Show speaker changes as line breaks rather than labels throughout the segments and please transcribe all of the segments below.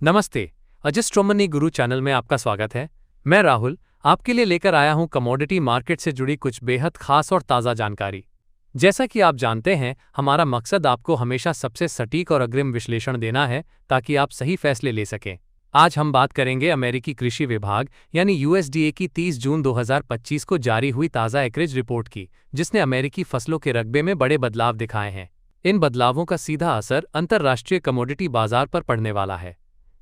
नमस्ते, एस्ट्रोनॉमी गुरु चैनल में आपका स्वागत है। मैं राहुल आपके लिए लेकर आया हूं कमोडिटी मार्केट से जुड़ी कुछ बेहद खास और ताज़ा जानकारी। जैसा कि आप जानते हैं, हमारा मकसद आपको हमेशा सबसे सटीक और अग्रिम विश्लेषण देना है ताकि आप सही फैसले ले सकें। आज हम बात करेंगे अमेरिकी कृषि विभाग यानी यूएसडीए की 30 जून 2025 को जारी हुई ताज़ा एकरेज रिपोर्ट की, जिसने अमेरिकी फसलों के रकबे में बड़े बदलाव दिखाए हैं। इन बदलावों का सीधा असर अंतर्राष्ट्रीय कमोडिटी बाजार पर पड़ने वाला है।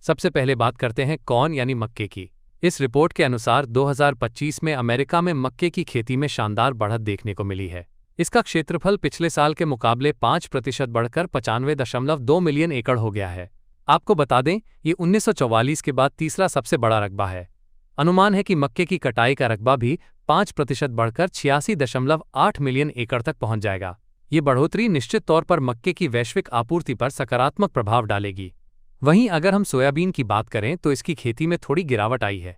सबसे पहले बात करते हैं कॉर्न यानी मक्के की। इस रिपोर्ट के अनुसार 2025 में अमेरिका में मक्के की खेती में शानदार बढ़त देखने को मिली है। इसका क्षेत्रफल पिछले साल के मुकाबले 5% बढ़कर 95.2 मिलियन एकड़ हो गया है। आपको बता दें, ये 1944 के बाद तीसरा सबसे बड़ा रकबा है। अनुमान है कि मक्के की कटाई का रकबा भी 5% बढ़कर 86.8 मिलियन एकड़ तक पहुंच जाएगा। ये बढ़ोतरी निश्चित तौर पर मक्के की वैश्विक आपूर्ति पर सकारात्मक प्रभाव डालेगी। वहीं अगर हम सोयाबीन की बात करें तो इसकी खेती में थोड़ी गिरावट आई है।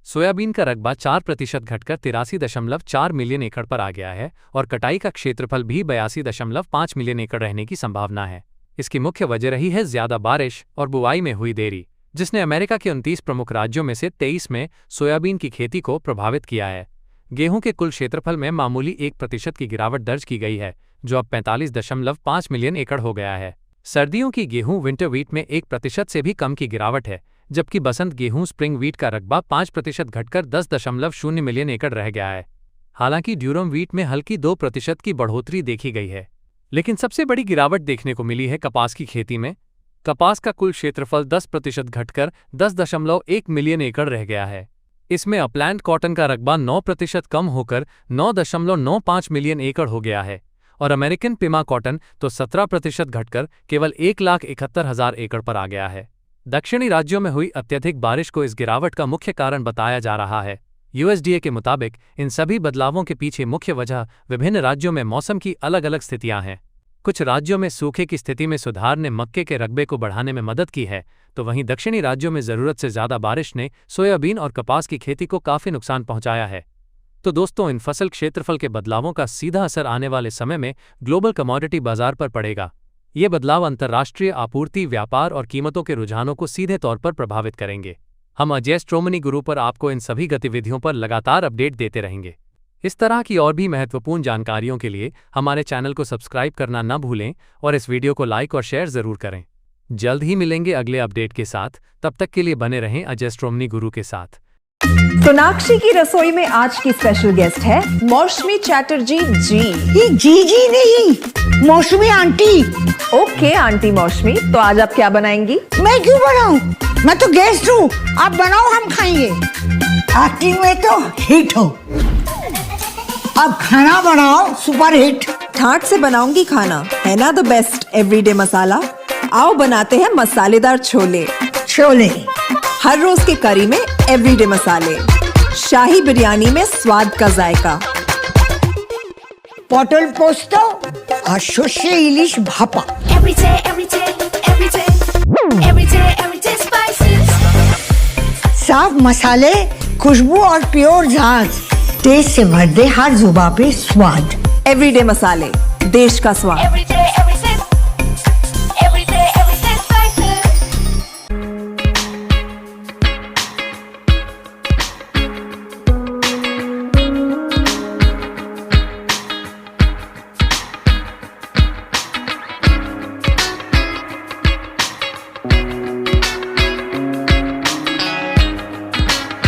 सोयाबीन का रकबा 4% घटकर 83.4 मिलियन एकड़ पर आ गया है और कटाई का क्षेत्रफल भी 82.5 मिलियन एकड़ रहने की संभावना है। इसकी मुख्य वजह रही है ज्यादा बारिश और बुआई में हुई देरी, जिसने अमेरिका के 29 प्रमुख राज्यों में से 23 में सोयाबीन की खेती को प्रभावित किया है। गेहूं के कुल क्षेत्रफल में मामूली 1% की गिरावट दर्ज की गई है, जो अब 45.5 मिलियन एकड़ हो गया है। सर्दियों की गेहूं विंटर व्हीट में 1% से भी कम की गिरावट है, जबकि बसंत गेहूं स्प्रिंग व्हीट का रकबा 5% घटकर 10.0 मिलियन एकड़ रह गया है। हालांकि ड्यूरम व्हीट में हल्की 2% की बढ़ोतरी देखी गई है, लेकिन सबसे बड़ी गिरावट देखने को मिली है कपास की खेती में। कपास का कुल क्षेत्रफल 10% घटकर 10.1 मिलियन एकड़ रह गया है। इसमें अपलैंड कॉटन का रकबा 9% कम होकर 9.95 मिलियन एकड़ हो गया है और अमेरिकन पिमा कॉटन तो 17% घटकर केवल 1,71,000 एकड़ पर आ गया है। दक्षिणी राज्यों में हुई अत्यधिक बारिश को इस गिरावट का मुख्य कारण बताया जा रहा है। यूएसडीए के मुताबिक इन सभी बदलावों के पीछे मुख्य वजह विभिन्न राज्यों में मौसम की अलग अलग स्थितियां हैं। कुछ राज्यों में सूखे की स्थिति में सुधार ने मक्के के रकबे को बढ़ाने में मदद की है, तो वहीं दक्षिणी राज्यों में जरूरत से ज्यादा बारिश ने सोयाबीन और कपास की खेती को काफी नुकसान पहुंचाया है। तो दोस्तों, इन फसल क्षेत्रफल के बदलावों का सीधा असर आने वाले समय में ग्लोबल कमोडिटी बाजार पर पड़ेगा। ये बदलाव अंतर्राष्ट्रीय आपूर्ति, व्यापार और कीमतों के रुझानों को सीधे तौर पर प्रभावित करेंगे। हम एस्ट्रोनॉमी गुरु पर आपको इन सभी गतिविधियों पर लगातार अपडेट देते रहेंगे। इस तरह की और भी महत्वपूर्ण जानकारियों के लिए हमारे चैनल को सब्सक्राइब करना न भूलें और इस वीडियो को लाइक और शेयर जरूर करें। जल्द ही मिलेंगे अगले अपडेट के साथ। तब तक के लिए बने रहें एस्ट्रोनॉमी गुरु के साथ।
सोनाक्षी की रसोई में आज की स्पेशल गेस्ट है मौसमी चैटर्जी जी।
ये जी नहीं, मौसमी आंटी।
ओके आंटी मौसमी, तो आज आप क्या बनाएंगी?
मैं क्यों बनाऊं? मैं तो गेस्ट हूँ, आप बनाओ, हम खाएंगे। एक्टिंग में तो हिट हो, अब खाना बनाओ सुपर हिट।
ठाट से बनाऊंगी खाना, है ना द बेस्ट एवरीडे मसाला। आओ बनाते हैं मसालेदार छोले।
छोले
हर रोज के करी में एवरीडे मसाले, शाही बिरयानी में स्वाद का जायका।
पटल पोस्तो और सर्षे इलिश भापा। साफ मसाले, खुशबू और प्योर झांझ, टेस्ट से भर दे हर जुबान पे स्वाद।
एवरीडे मसाले, देश का स्वाद।